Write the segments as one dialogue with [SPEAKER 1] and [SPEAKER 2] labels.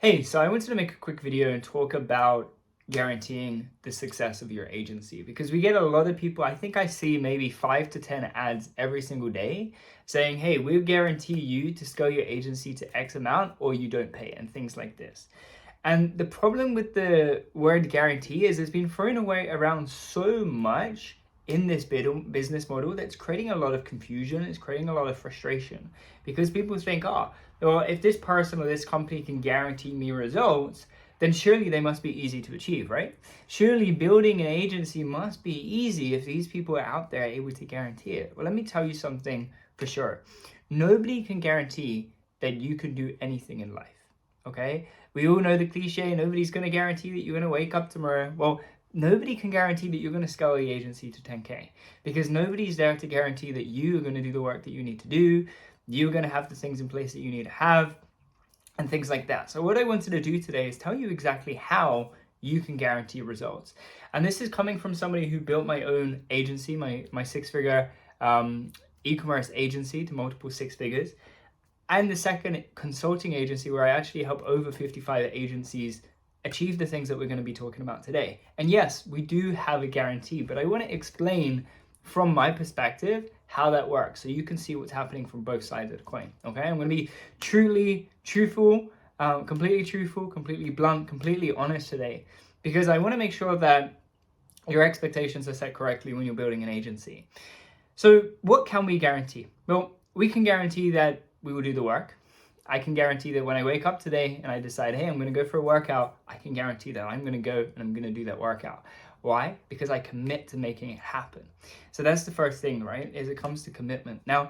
[SPEAKER 1] Hey, so I wanted to make a quick video and talk about guaranteeing the success of your agency because we get a lot of people. I think I see maybe 5 to 10 ads every single day saying, hey, we'll guarantee you to scale your agency to X amount or you don't pay, and things like this. And the problem with the word guarantee is it's been thrown away around so much in this business model that's creating a lot of confusion. It's creating a lot of frustration because people think, oh, well, if this person or this company can guarantee me results, then surely they must be easy to achieve, right? Surely building an agency must be easy if these people are out there able to guarantee it. Well, let me tell you something for sure. Nobody can guarantee that you can do anything in life, okay? We all know the cliche, nobody's going to guarantee that you're going to wake up tomorrow. Well, nobody can guarantee that you're going to scale the agency to 10K because nobody's there to guarantee that you are going to do the work that you need to do. You're going to have the things in place that you need to have and things like that. So what I wanted to do today is tell you exactly how you can guarantee results. And this is coming from somebody who built my own agency, my six-figure e-commerce agency to multiple six figures. And the second consulting agency where I actually help over 55 agencies achieve the things that we're going to be talking about today. And yes, we do have a guarantee, but I want to explain from my perspective how that works so you can see what's happening from both sides of the coin. Okay, I'm going to be truthful, completely blunt, completely honest today because I want to make sure that your expectations are set correctly when you're building an agency. So what can we guarantee? Well, we can guarantee that we will do the work. I can guarantee that when I wake up today and I decide, hey, I'm going to go for a workout, I can guarantee that I'm going to go and I'm going to do that workout. Why? Because I commit to making it happen. So that's the first thing, right? Is it comes to commitment. Now,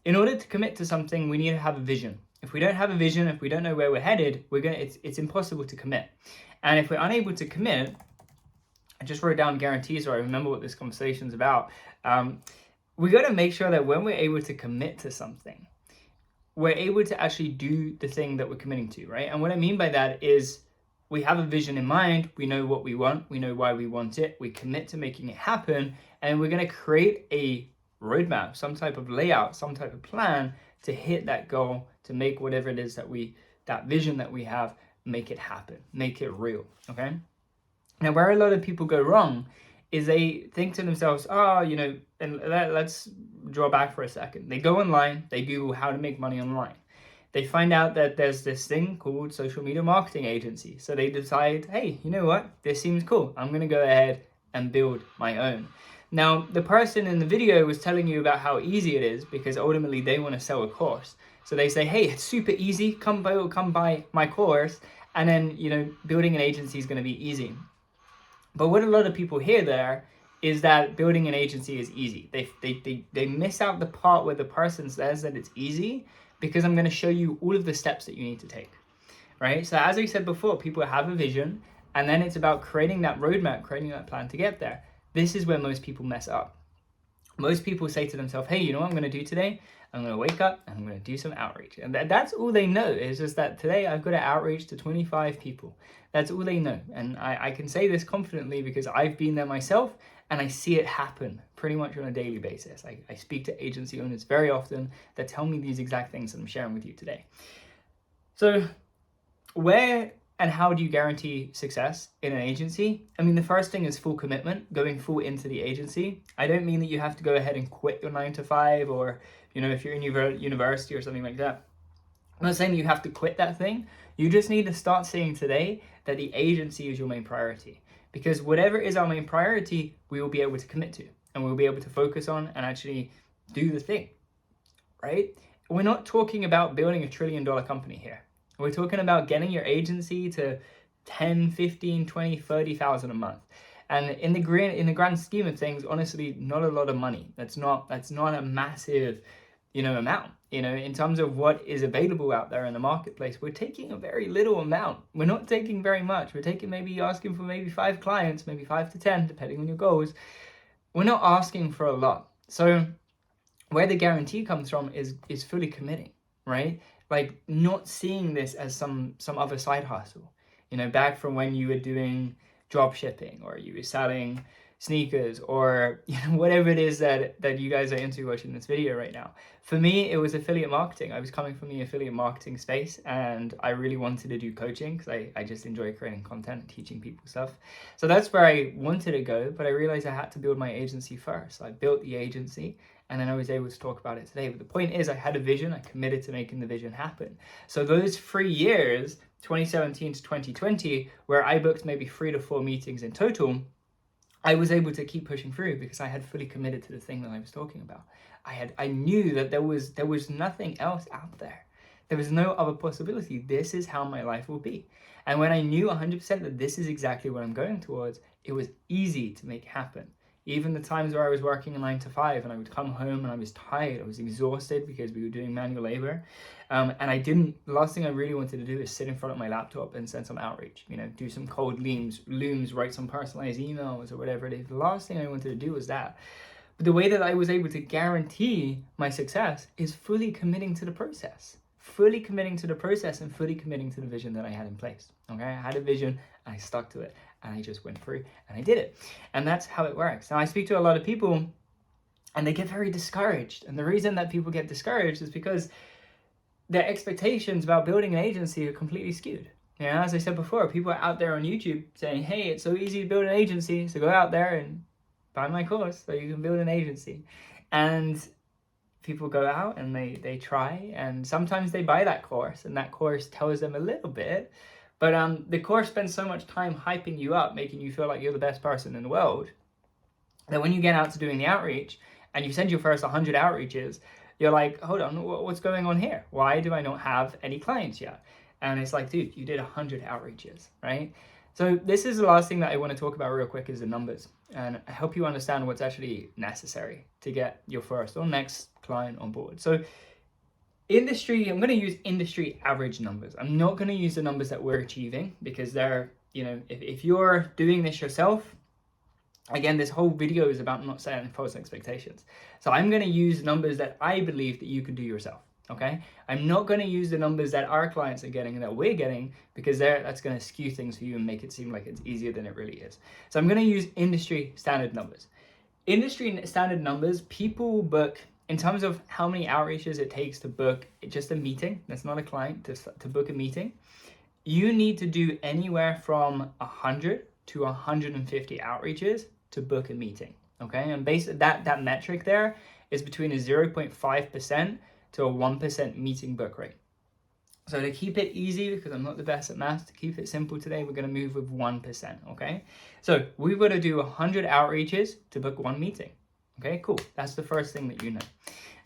[SPEAKER 1] in order to commit to something, we need to have a vision. If we don't have a vision, if we don't know where we're headed, it's impossible to commit. And if we're unable to commit, I just wrote down guarantees so I remember what this conversation is about. We got to make sure that when we're able to commit to something, we're able to actually do the thing that we're committing to, right? And what I mean by that is we have a vision in mind, we know what we want, we know why we want it, we commit to making it happen, and we're going to create a roadmap, some type of layout, some type of plan to hit that goal, to make whatever it is that vision that we have, make it happen, make it real, okay? Now, where a lot of people go wrong is they think to themselves, and let's draw back for a second. They go online, they Google how to make money online. They find out that there's this thing called social media marketing agency. So they decide, hey, you know what? This seems cool. I'm going to go ahead and build my own. Now, the person in the video was telling you about how easy it is because ultimately they want to sell a course. So they say, hey, it's super easy. Come buy my course. And then, building an agency is going to be easy. But what a lot of people hear there is that building an agency is easy. They miss out the part where the person says that it's easy because I'm going to show you all of the steps that you need to take, right? So as I said before, people have a vision and then it's about creating that roadmap, creating that plan to get there. This is where most people mess up. Most people say to themselves, hey, you know what I'm going to do today? I'm going to wake up and I'm going to do some outreach. And that's all they know is just that today I've got to outreach to 25 people. That's all they know. And I can say this confidently because I've been there myself and I see it happen pretty much on a daily basis. I speak to agency owners very often that tell me these exact things that I'm sharing with you today. So where and how do you guarantee success in an agency? I mean, the first thing is full commitment, going full into the agency. I don't mean that you have to go ahead and quit your 9 to 5 or, if you're in university or something like that. I'm not saying you have to quit that thing. You just need to start saying today that the agency is your main priority. Because whatever is our main priority, we will be able to commit to. And we'll be able to focus on and actually do the thing, right? We're not talking about building a $1 trillion company here. We're talking about getting your agency to 10, 15, 20, 30,000 a month. And in the grand scheme of things, honestly, not a lot of money. That's not a massive, amount. In terms of what is available out there in the marketplace, we're taking a very little amount. We're not taking very much. We're taking asking for maybe 5 clients, maybe 5 to 10, depending on your goals. We're not asking for a lot. So where the guarantee comes from is fully committing, right? Like not seeing this as some other side hustle, back from when you were doing drop shipping or you were selling sneakers, or whatever it is that you guys are into watching this video right now. For me, it was affiliate marketing. I was coming from the affiliate marketing space, and I really wanted to do coaching because I just enjoy creating content and teaching people stuff. So that's where I wanted to go, but I realized I had to build my agency first. I built the agency, and then I was able to talk about it today. But the point is, I had a vision. I committed to making the vision happen. So those 3 years, 2017 to 2020, where I booked maybe 3 to 4 meetings in total, I was able to keep pushing through because I had fully committed to the thing that I was talking about. I knew that there was nothing else out there. There was no other possibility. This is how my life will be. And when I knew 100% that this is exactly what I'm going towards, it was easy to make happen. Even the times where I was working a 9 to 5 and I would come home and I was tired, I was exhausted because we were doing manual labor. And the last thing I really wanted to do is sit in front of my laptop and send some outreach, do some cold looms, write some personalized emails or whatever it is. The last thing I wanted to do was that. But the way that I was able to guarantee my success is fully committing to the process. Fully committing to the process and fully committing to the vision that I had in place. Okay, I had a vision and I stuck to it and I just went through and I did it. And that's how it works. Now I speak to a lot of people and they get very discouraged. And the reason that people get discouraged is because their expectations about building an agency are completely skewed. As I said before, people are out there on YouTube saying, hey, it's so easy to build an agency, so go out there and buy my course so you can build an agency. And people go out and they try, and sometimes they buy that course, and that course tells them a little bit, but the course spends so much time hyping you up, making you feel like you're the best person in the world, that when you get out to doing the outreach and you send your first 100 outreaches, you're like, hold on, what's going on here? Why do I not have any clients yet? And it's like, dude, you did 100 outreaches, right? So this is the last thing that I want to talk about real quick, is the numbers, and I help you understand what's actually necessary to get your first or next client on board. So I'm going to use industry average numbers. I'm not going to use the numbers that we're achieving, because they're, if you're doing this yourself, again, this whole video is about not setting false expectations. So I'm going to use numbers that I believe that you can do yourself. Okay, I'm not going to use the numbers that our clients are getting and that we're getting, because that's going to skew things for you and make it seem like it's easier than it really is. So I'm going to use industry standard numbers. Industry standard numbers, people book, in terms of how many outreaches it takes to book just a meeting, that's not a client, to book a meeting, you need to do anywhere from 100 to 150 outreaches to book a meeting. Okay, and based that metric there is between a 0.5% to a 1% meeting book rate. So to keep it easy, because I'm not the best at math, to keep it simple today, we're going to move with 1%, okay? So we've got to do 100 outreaches to book 1 meeting. Okay, cool. That's the first thing that you know.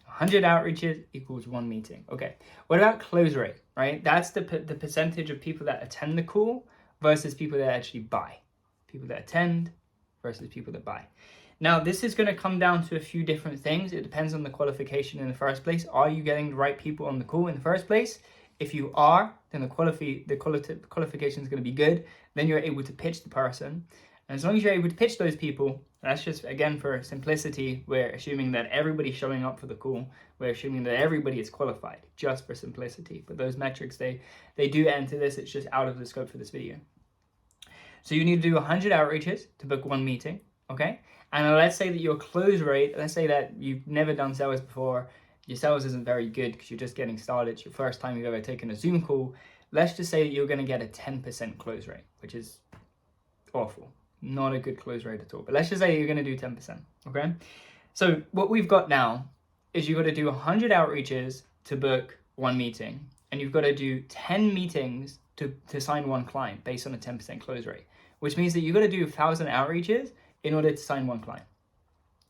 [SPEAKER 1] 100 outreaches equals 1 meeting. Okay, what about close rate, right? That's the percentage of people that attend the call versus people that actually buy. People that attend versus people that buy. Now, this is going to come down to a few different things. It depends on the qualification in the first place. Are you getting the right people on the call in the first place? If you are, then the qualification is going to be good. Then you're able to pitch the person. And as long as you're able to pitch those people, that's just, again, for simplicity, we're assuming that everybody's showing up for the call. We're assuming that everybody is qualified, just for simplicity. But those metrics, they do enter this. It's just out of the scope for this video. So you need to do 100 outreaches to book 1 meeting, okay? And let's say that your close rate, let's say that you've never done sales before, your sales isn't very good because you're just getting started, it's your first time you've ever taken a Zoom call. Let's just say that you're going to get a 10% close rate, which is awful. Not a good close rate at all. But let's just say you're going to do 10%, okay? So what we've got now is you've got to do 100 outreaches to book 1 meeting, and you've got to do 10 meetings to sign 1 client based on a 10% close rate, which means that you've got to do 1,000 outreaches in order to sign 1 client,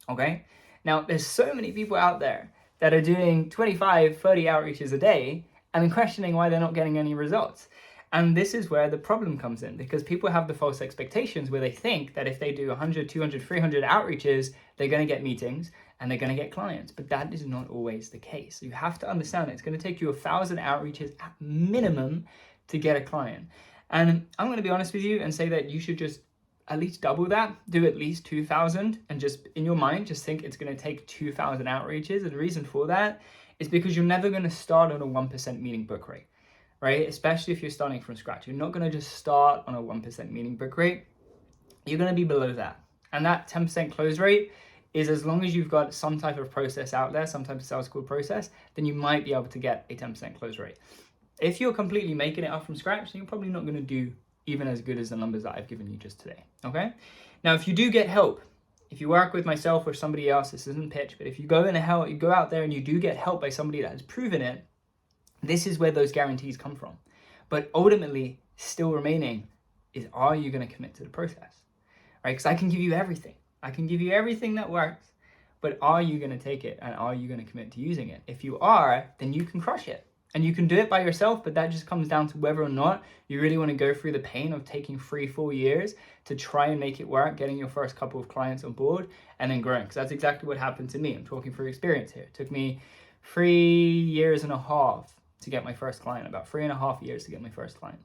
[SPEAKER 1] okay? Now, there's so many people out there that are doing 25, 30 outreaches a day and then questioning why they're not getting any results. And this is where the problem comes in, because people have the false expectations where they think that if they do 100, 200, 300 outreaches, they're going to get meetings and they're going to get clients. But that is not always the case. You have to understand it's going to take you 1,000 outreaches at minimum to get a client. And I'm going to be honest with you and say that you should just at least double that, do at least 2,000, and just in your mind, just think it's going to take 2,000 outreaches. And the reason for that is because you're never going to start on a 1% meeting book rate, right? Especially if you're starting from scratch. You're not going to just start on a 1% meeting book rate. You're going to be below that. And that 10% close rate is as long as you've got some type of process out there, some type of sales call process, then you might be able to get a 10% close rate. If you're completely making it up from scratch, then you're probably not going to do even as good as the numbers that I've given you just today, okay? Now, if you do get help, if you work with myself or somebody else, this isn't pitch, but if you go you go out there and you do get help by somebody that has proven it, this is where those guarantees come from. But ultimately, still remaining is, are you going to commit to the process, right? Because I can give you everything. I can give you everything that works, but are you going to take it and are you going to commit to using it? If you are, then you can crush it. And you can do it by yourself, but that just comes down to whether or not you really want to go through the pain of taking 3-4 years to try and make it work, getting your first couple of clients on board and then growing. Because that's exactly what happened to me. I'm talking through experience here. It took me 3.5 years to get my first client, about 3.5 years to get my first client.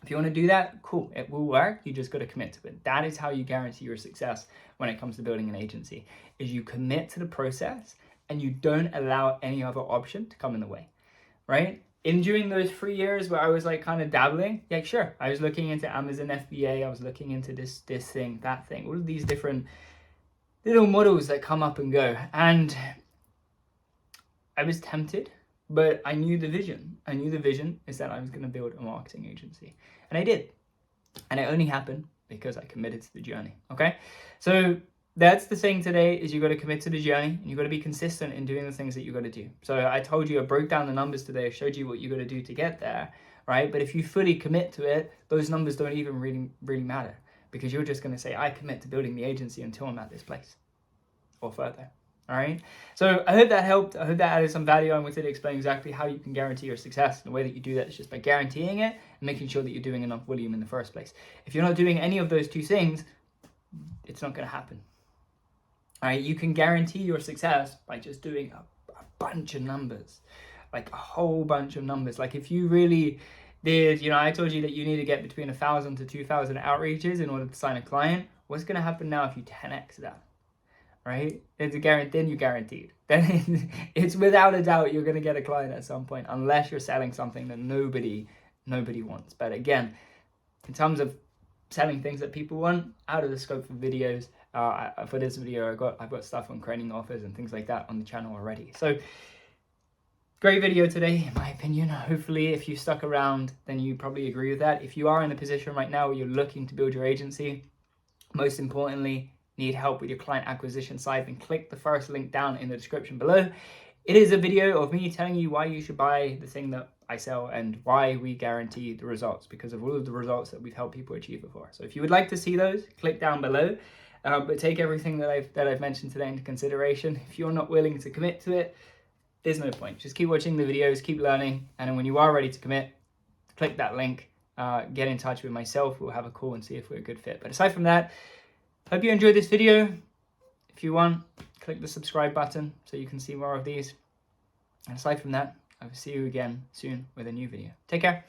[SPEAKER 1] If you want to do that, cool, it will work. You just got to commit to it. That is how you guarantee your success when it comes to building an agency, is you commit to the process and you don't allow any other option to come in the way. Right? In during those 3 years where I was like kind of dabbling, yeah, sure. I was looking into Amazon FBA. I was looking into this thing, that thing, all of these different little models that come up and go. And I was tempted, but I knew the vision. I knew the vision is that I was going to build a marketing agency. And I did. And it only happened because I committed to the journey. Okay? So that's the thing today, is you got to commit to the journey and you got to be consistent in doing the things that you got to do. So I told you, I broke down the numbers today. I showed you what you got to do to get there, right? But if you fully commit to it, those numbers don't even really matter, because you're just going to say, I commit to building the agency until I'm at this place or further. All right. So I hope that helped. I hope that added some value. I wanted to explain exactly how you can guarantee your success. And the way that you do that is just by guaranteeing it and making sure that you're doing enough volume in the first place. If you're not doing any of those two things, it's not going to happen. All right, you can guarantee your success by just doing a bunch of numbers, like a whole bunch of numbers. Like if you really did, I told you that you need to get between 1,000 to 2,000 outreaches in order to sign a client. What's going to happen now if you 10x that, right? It's a guarantee, then you're guaranteed. Then it's without a doubt you're going to get a client at some point, unless you're selling something that nobody wants. But again, in terms of selling things that people want, out of the scope for videos. For this video, I've got stuff on training offers and things like that on the channel already. So great video today, in my opinion. Hopefully, if you stuck around, then you probably agree with that. If you are in a position right now where you're looking to build your agency, most importantly, need help with your client acquisition side, then click the first link down in the description below. It is a video of me telling you why you should buy the thing that I sell and why we guarantee the results, because of all of the results that we've helped people achieve before. So if you would like to see those, click down below. But take everything that I've mentioned today into consideration. If you're not willing to commit to it, there's no point. Just keep watching the videos, keep learning, and then when you are ready to commit, click that link, get in touch with myself. We'll have a call and see if we're a good fit. But aside from that, hope you enjoyed this video. If you want, click the subscribe button so you can see more of these. And aside from that, I will see you again soon with a new video. Take care.